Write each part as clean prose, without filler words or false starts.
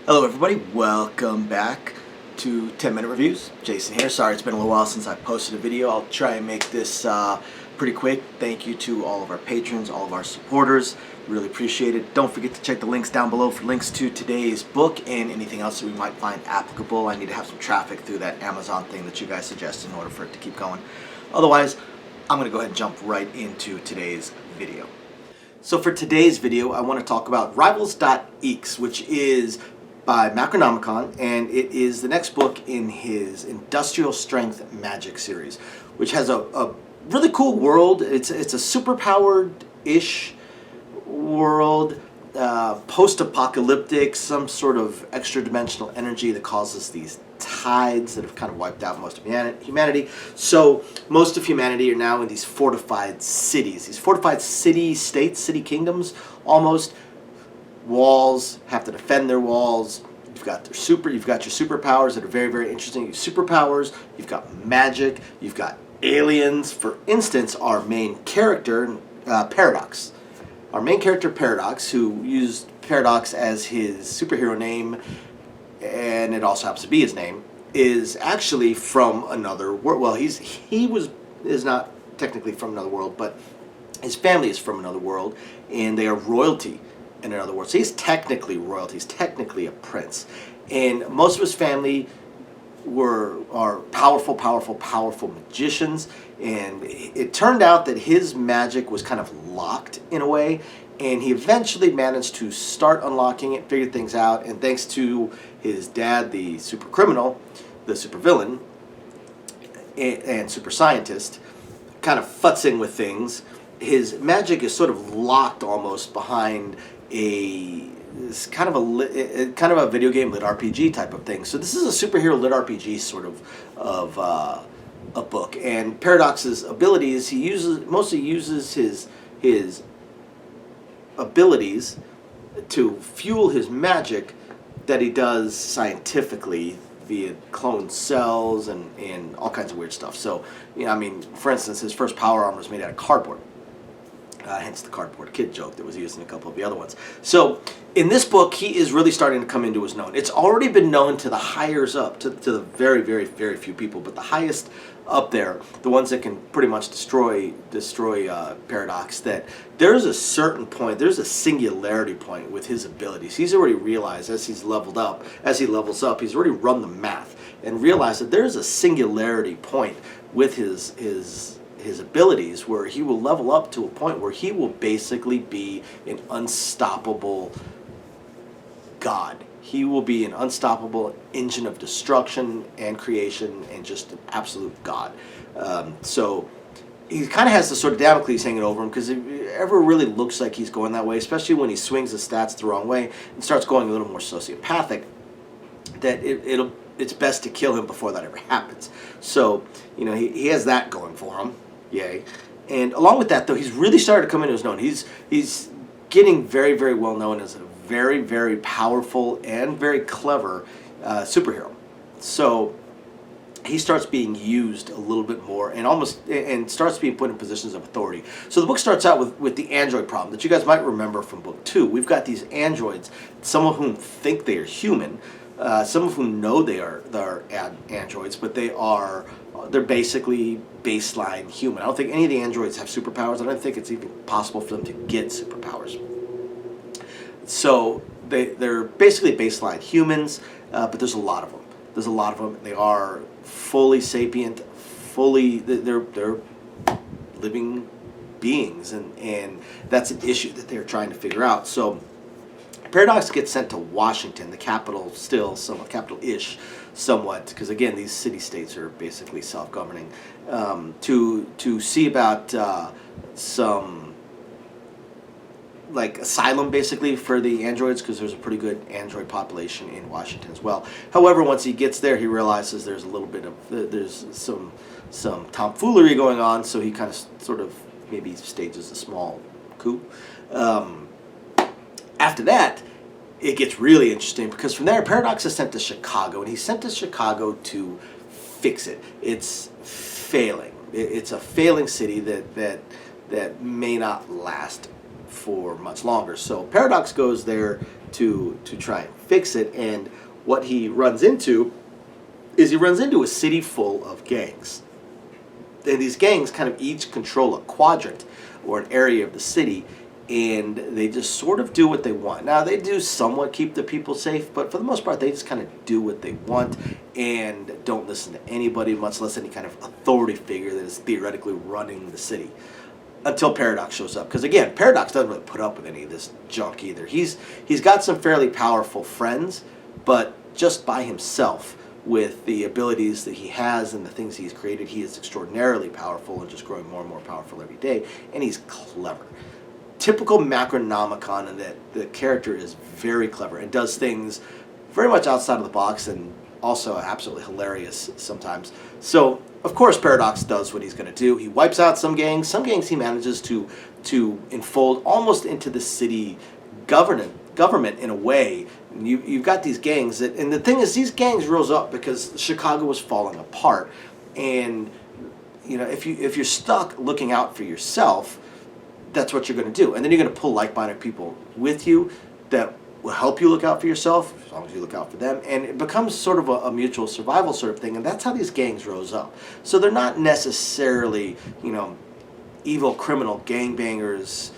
Hello everybody, welcome back to 10 Minute Reviews. Jason here. Sorry it's been a little while since I posted a video. I'll try and make this pretty quick. Thank you to all of our patrons, all of our supporters. Really appreciate it. Don't forget to check the links down below for links to today's book and anything else that we might find applicable. I need to have some traffic through that Amazon thing that you guys suggest in order for it to keep going. Otherwise, I'm going to go ahead and jump right into today's video. So for today's video, I want to talk about Rivals.eeks, which is by Macronomicon, and it is the next book in his Industrial Strength Magic series, which has a really cool world. It's a superpowered-ish world, post-apocalyptic, some sort of extra-dimensional energy that causes these tides that have kind of wiped out most of humanity. So most of humanity are now in these fortified cities, these fortified city-states, city kingdoms, almost. Walls, have to defend their walls. You've got your superpowers that are very, very interesting. Superpowers, you've got magic, you've got aliens. For instance, our main character, Paradox. Our main character, Paradox, who used Paradox as his superhero name, and it also happens to be his name, is actually from another world. Well, he is not technically from another world, but his family is from another world, and they are royalty in another world. So he's technically royalty. He's technically a prince. And most of his family are powerful magicians. And it turned out that his magic was kind of locked in a way. And he eventually managed to start unlocking it, figure things out. And thanks to his dad, the super criminal, the super villain, and super scientist, kind of futzing with things, his magic is sort of locked almost behind it's kind of a video game lit RPG type of thing. So this is a superhero lit RPG sort of a book. And Paradox's abilities, he mostly uses his abilities to fuel his magic that he does scientifically via cloned cells and all kinds of weird stuff. So, I mean, for instance, his first power armor is made out of cardboard. Hence the cardboard kid joke that was used in a couple of the other ones. So in this book, he is really starting to come into his known. It's already been known to the highest up, to the very, very, very few people, but the highest up there, the ones that can pretty much destroy Paradox, that there's a certain point, there's a singularity point with his abilities. He's already realized as he levels up, he's already run the math and realized that there's a singularity point with his abilities where he will level up to a point where he will basically be an unstoppable god. He will be an unstoppable engine of destruction and creation and just an absolute god. So he kind of has the sort of Damocles hanging over him, because if it ever really looks like he's going that way, especially when he swings his stats the wrong way and starts going a little more sociopathic, that it's best to kill him before that ever happens. So, he has that going for him. Yay. And along with that, though, he's really started to come into his known. He's getting very, very well known as a very, very powerful and very clever superhero. So he starts being used a little bit more and starts being put in positions of authority. So the book starts out with the android problem that you guys might remember from book 2. We've got these androids, some of whom think they are human, some of whom know they're androids, but they're basically baseline human. I don't think any of the androids have superpowers. I don't think it's even possible for them to get superpowers. So they're basically baseline humans, but there's a lot of them. They are fully sapient, they're living beings, and that's an issue that they're trying to figure out. So Paradox gets sent to Washington, the capital, still somewhat capital-ish, somewhat, because again, these city-states are basically self-governing, to see about some asylum basically for the androids, because there's a pretty good android population in Washington as well. However, once he gets there, he realizes there's a little bit of there's some tomfoolery going on, so he kind of sort of maybe stages a small coup. After that, it gets really interesting, because from there, Paradox is sent to Chicago, and he's sent to Chicago to fix it. It's failing. It's a failing city that may not last for much longer. So Paradox goes there to try and fix it. And what he runs into is a city full of gangs. And these gangs kind of each control a quadrant or an area of the city, and they just sort of do what they want. Now, they do somewhat keep the people safe, but for the most part, they just kind of do what they want and don't listen to anybody, much less any kind of authority figure that is theoretically running the city. Until Paradox shows up. Because again, Paradox doesn't really put up with any of this junk either. He's got some fairly powerful friends, but just by himself, with the abilities that he has and the things he's created, he is extraordinarily powerful and just growing more and more powerful every day, and he's clever. Typical Macronomicon in that the character is very clever and does things very much outside of the box and also absolutely hilarious sometimes. So, of course, Paradox does what he's going to do. He wipes out some gangs. Some gangs he manages to enfold almost into the city government in a way. You've got these gangs that, and the thing is, these gangs rose up because Chicago was falling apart, and if you're stuck looking out for yourself, that's what you're going to do, and then you're going to pull like-minded people with you that will help you look out for yourself as long as you look out for them, and it becomes sort of a mutual survival sort of thing, and that's how these gangs rose up. So they're not necessarily evil criminal gangbangers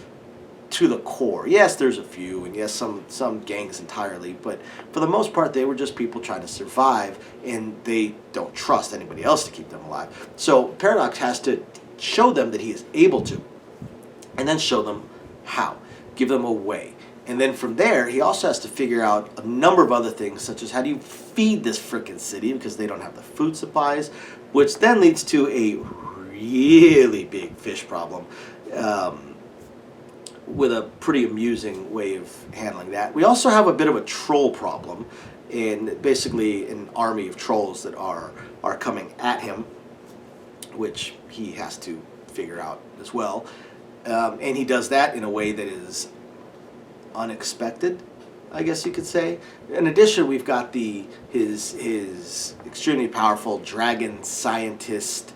to the core. Yes, there's a few, and yes, some gangs entirely, but for the most part, they were just people trying to survive, and they don't trust anybody else to keep them alive. So Paradox has to show them that he is able to, and then show them how, give them a way. And then from there, he also has to figure out a number of other things, such as how do you feed this frickin' city, because they don't have the food supplies, which then leads to a really big fish problem. With a pretty amusing way of handling that. We also have a bit of a troll problem, and basically an army of trolls that are coming at him, which he has to figure out as well. And he does that in a way that is unexpected, I guess you could say. In addition, we've got his extremely powerful dragon scientist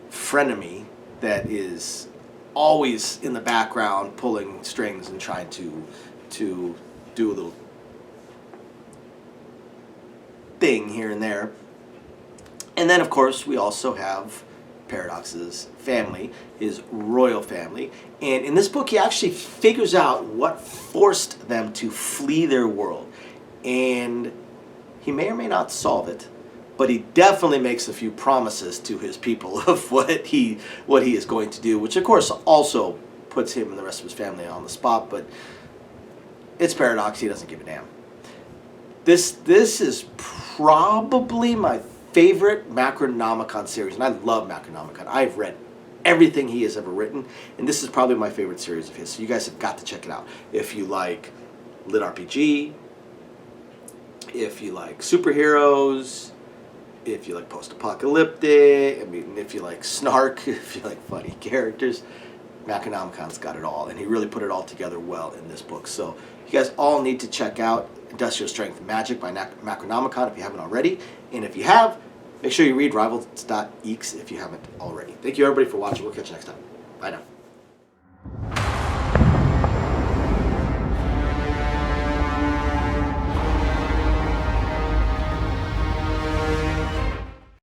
frenemy that is always in the background pulling strings and trying to do a little thing here and there. And then, of course, we also have Paradox's family, his royal family. And in this book, he actually figures out what forced them to flee their world. And he may or may not solve it, but he definitely makes a few promises to his people of what he is going to do, which of course also puts him and the rest of his family on the spot, but it's Paradox, he doesn't give a damn. This is probably my favorite Macronomicon series, and I love Macronomicon. I've read everything he has ever written, and this is probably my favorite series of his, so you guys have got to check it out. If you like lit RPG, if you like superheroes, if you like post-apocalyptic, if you like snark, if you like funny characters, Macronomicon's got it all, and he really put it all together well in this book. So you guys all need to check out Industrial Strength Magic by Macronomicon if you haven't already, and if you have, make sure you read Rivals.eeks if you haven't already. Thank you everybody for watching. We'll catch you next time. Bye now.